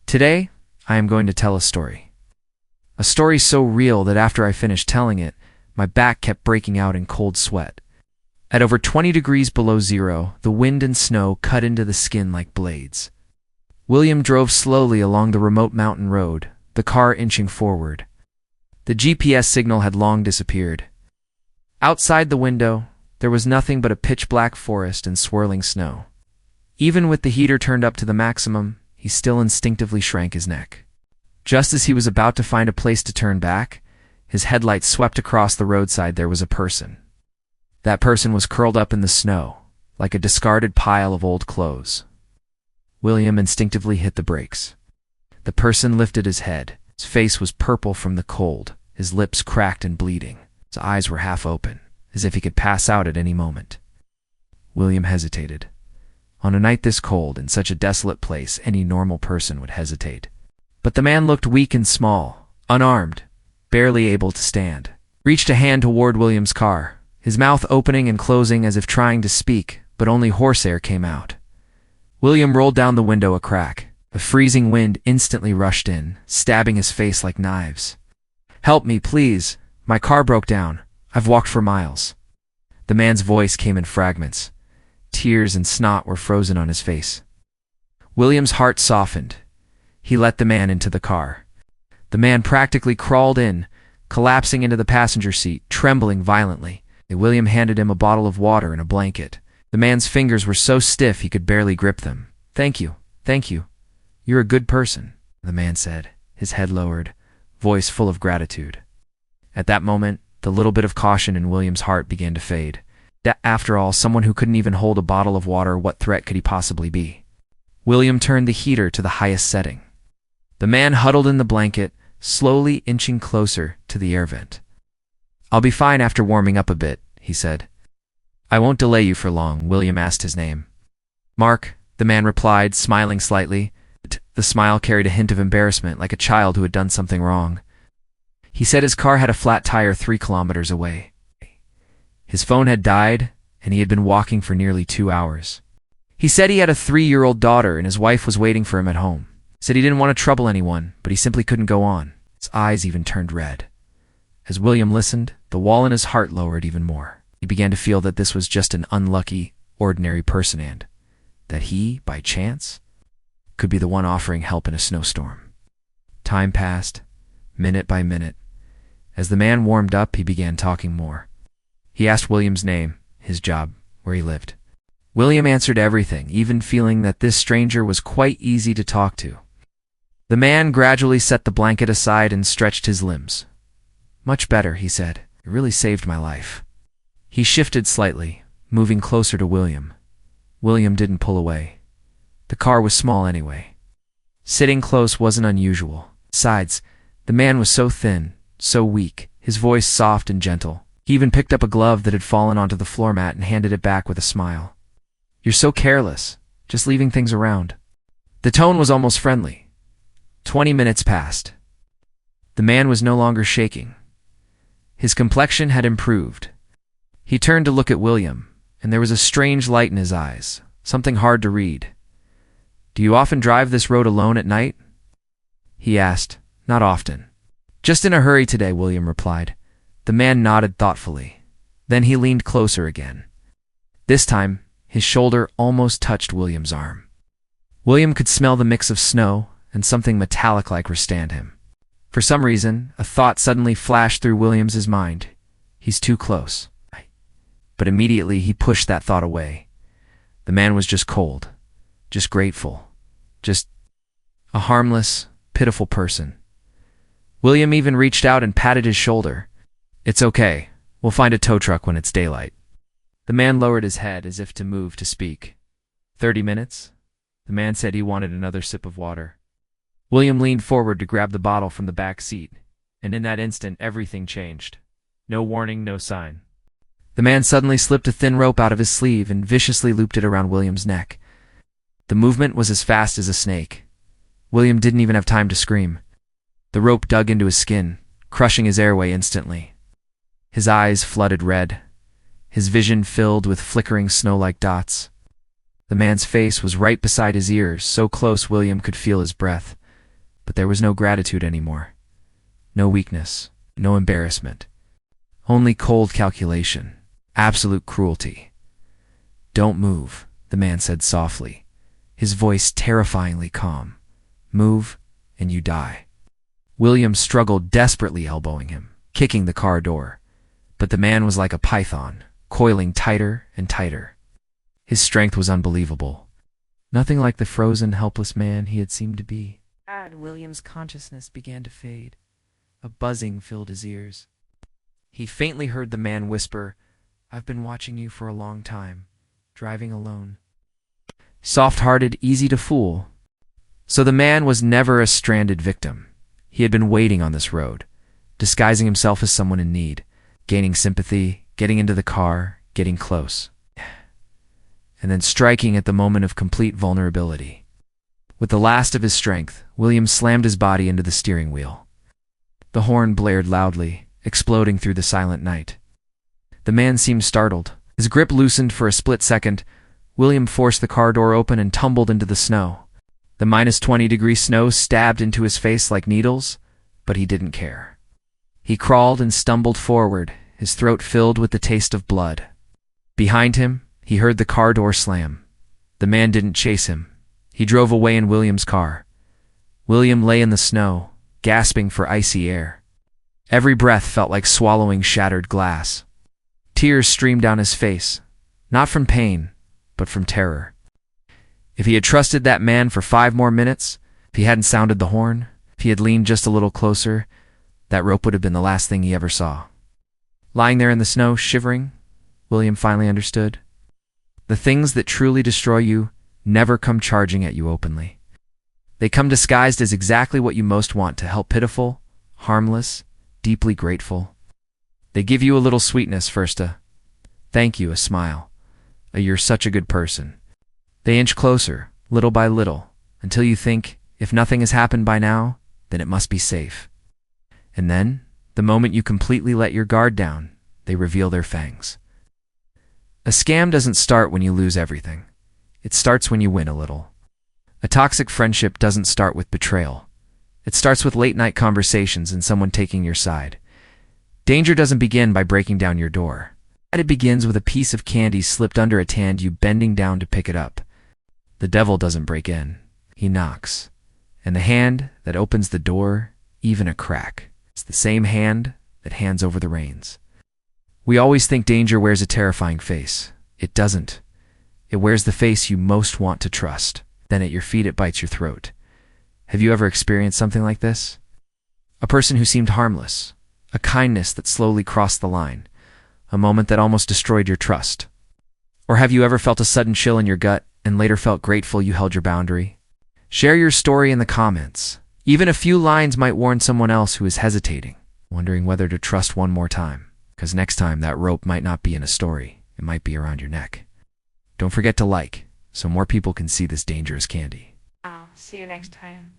Today, I am going to tell a story. A story so real that after I finished telling it, my back kept breaking out in cold sweat. At over 20 degrees below zero, the wind and snow cut into the skin like blades. William drove slowly along the remote mountain road, the car inching forward. The GPS signal had long disappeared. Outside the window, there was nothing but a pitch-black forest and swirling snow. Even with the heater turned up to the maximum, he still instinctively shrank his neck. Just as he was about to find a place to turn back, his headlights swept across the roadside. There was a person. That person was curled up in the snow, like a discarded pile of old clothes. William instinctively hit the brakes. The person lifted his head. His face was purple from the cold, his lips cracked and bleeding. His eyes were half open, as if he could pass out at any moment. William hesitated. On a night this cold, in such a desolate place, any normal person would hesitate. But the man looked weak and small, unarmed, barely able to stand. Reached a hand toward William's car, his mouth opening and closing as if trying to speak, but only hoarse air came out. William rolled down the window a crack. The freezing wind instantly rushed in, stabbing his face like knives. "Help me, please. My car broke down. I've walked for miles." The man's voice came in fragments. Tears and snot were frozen on his face. William's heart softened. He let the man into the car. The man practically crawled in, collapsing into the passenger seat, trembling violently. William handed him a bottle of water and a blanket. The man's fingers were so stiff he could barely grip them. Thank you. You're a good person," the man said, his head lowered, voice full of gratitude. At that moment, the little bit of caution in William's heart began to fade. After all, someone who couldn't even hold a bottle of water, what threat could he possibly be? William turned the heater to the highest setting. The man huddled in the blanket, slowly inching closer to the air vent. "I'll be fine after warming up a bit," he said. "I won't delay you for long." William asked his name. "Mark," the man replied, smiling slightly. The smile carried a hint of embarrassment, like a child who had done something wrong. He said his car had a flat tire 3 kilometers away. His phone had died, and he had been walking for nearly 2 hours. He said he had a 3-year-old daughter, and his wife was waiting for him at home. Said he didn't want to trouble anyone, but he simply couldn't go on. His eyes even turned red. As William listened, the wall in his heart lowered even more. He began to feel that this was just an unlucky, ordinary person, and that he, by chance, could be the one offering help in a snowstorm. Time passed, minute by minute. As the man warmed up, he began talking more. He asked William's name, his job, where he lived. William answered everything, even feeling that this stranger was quite easy to talk to. The man gradually set the blanket aside and stretched his limbs. "Much better," he said. "It really saved my life." He shifted slightly, moving closer to William. William didn't pull away. The car was small anyway. Sitting close wasn't unusual. Besides, the man was so thin, so weak, his voice soft and gentle. He even picked up a glove that had fallen onto the floor mat and handed it back with a smile. "You're so careless, just leaving things around." The tone was almost friendly. 20 minutes passed. The man was no longer shaking. His complexion had improved. He turned to look at William, and there was a strange light in his eyes, something hard to read. "Do you often drive this road alone at night?" he asked. "Not often. Just in a hurry today," William replied. The man nodded thoughtfully. Then he leaned closer again. This time, his shoulder almost touched William's arm. William could smell the mix of snow and something metallic-like stand him. For some reason, a thought suddenly flashed through William's mind. He's too close. But immediately he pushed that thought away. The man was just cold, just grateful, just a harmless, pitiful person. William even reached out and patted his shoulder. "It's okay. We'll find a tow truck when it's daylight." The man lowered his head as if to move to speak. 30 minutes? The man said he wanted another sip of water. William leaned forward to grab the bottle from the back seat, and in that instant everything changed. No warning, no sign. The man suddenly slipped a thin rope out of his sleeve and viciously looped it around William's neck. The movement was as fast as a snake. William didn't even have time to scream. The rope dug into his skin, crushing his airway instantly. His eyes flooded red, his vision filled with flickering snow-like dots. The man's face was right beside his ears, so close William could feel his breath, But there was no gratitude anymore. No weakness, no embarrassment. Only cold calculation, absolute cruelty. "Don't move," the man said softly, his voice terrifyingly calm. "Move, and you die." William struggled desperately, elbowing him, kicking the car door. But the man was like a python, coiling tighter and tighter. His strength was unbelievable. Nothing like the frozen, helpless man he had seemed to be. William's consciousness began to fade. A buzzing filled his ears. He faintly heard the man whisper, "I've been watching you for a long time, driving alone." Soft-hearted, easy to fool. So the man was never a stranded victim. He had been waiting on this road, disguising himself as someone in need, gaining sympathy, getting into the car, getting close, and then striking at the moment of complete vulnerability. With the last of his strength, William slammed his body into the steering wheel. The horn blared loudly, exploding through the silent night. The man seemed startled. His grip loosened for a split second. William forced the car door open and tumbled into the snow. The -20-degree snow stabbed into his face like needles, but he didn't care. He crawled and stumbled forward, his throat filled with the taste of blood. Behind him, he heard the car door slam. The man didn't chase him. He drove away in William's car. William lay in the snow, gasping for icy air. Every breath felt like swallowing shattered glass. Tears streamed down his face, not from pain, but from terror. If he had trusted that man for 5 more minutes, if he hadn't sounded the horn, if he had leaned just a little closer, that rope would have been the last thing he ever saw. Lying there in the snow, shivering, William finally understood. The things that truly destroy you never come charging at you openly. They come disguised as exactly what you most want to help: pitiful, harmless, deeply grateful. They give you a little sweetness first, a thank you, a smile, a "you're such a good person." They inch closer, little by little, until you think, if nothing has happened by now, then it must be safe. And then, the moment you completely let your guard down, they reveal their fangs. A scam doesn't start when you lose everything. It starts when you win a little. A toxic friendship doesn't start with betrayal. It starts with late-night conversations and someone taking your side. Danger doesn't begin by breaking down your door. It begins with a piece of candy slipped under a hand, you bending down to pick it up. The devil doesn't break in. He knocks. And the hand that opens the door, even a crack, it's the same hand that hands over the reins. We always think danger wears a terrifying face. It doesn't. It wears the face you most want to trust. Then at your feet it bites your throat. Have you ever experienced something like this? A person who seemed harmless. A kindness that slowly crossed the line. A moment that almost destroyed your trust. Or have you ever felt a sudden chill in your gut and later felt grateful you held your boundary? Share your story in the comments. Even a few lines might warn someone else who is hesitating, wondering whether to trust one more time. Because next time that rope might not be in a story, it might be around your neck. Don't forget to like, so more people can see this dangerous candy. I'll see you next time.